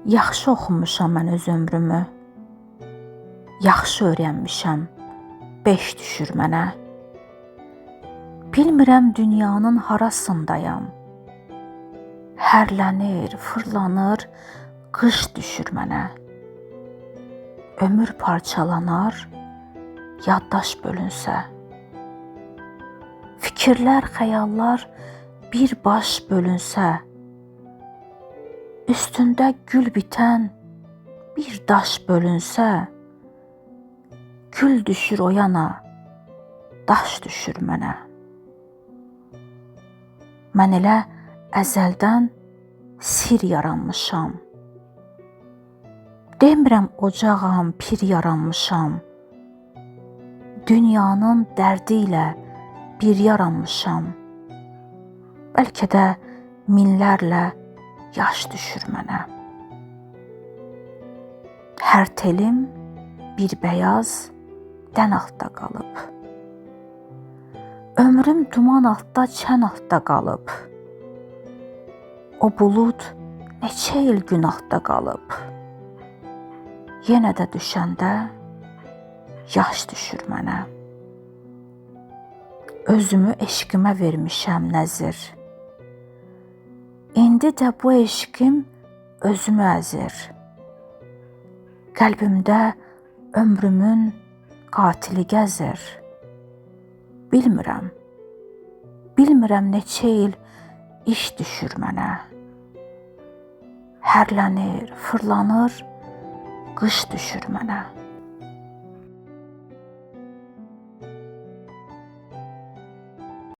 Yaxşı oxumuşam mən öz ömrümü, yaxşı öyrənmişəm, 5 düşür mənə. Bilmirəm dünyanın harasındayam, hərlənir, fırlanır, qış düşür mənə. Ömür parçalanar, yaddaş bölünsə. Fikirlər, xəyallar bir baş bölünsə. Üstündə gül bitən bir daş bölünsə, gül düşür o yana, daş düşür mənə. Mən elə əzəldən sir yaranmışam. Demirəm ocağam, pir yaranmışam. Dünyanın dərdi ilə bir yaranmışam. Bəlkə də minlərlə yaş düşür mənə. Hər telim bir bəyaz dən altda qalıb. Ömrüm duman altda, çən altda qalıb. O bulud neçə il günahda qalıb. Yenə də düşəndə yaş düşür mənə. Özümü eşqimə vermişəm nəzir. İndi də bu eşqim özümü əzir. Qəlbimdə ömrümün qatili gəzir. Bilmirəm neçə il iş düşür mənə. Hərlənir, fırlanır, qış düşür mənə.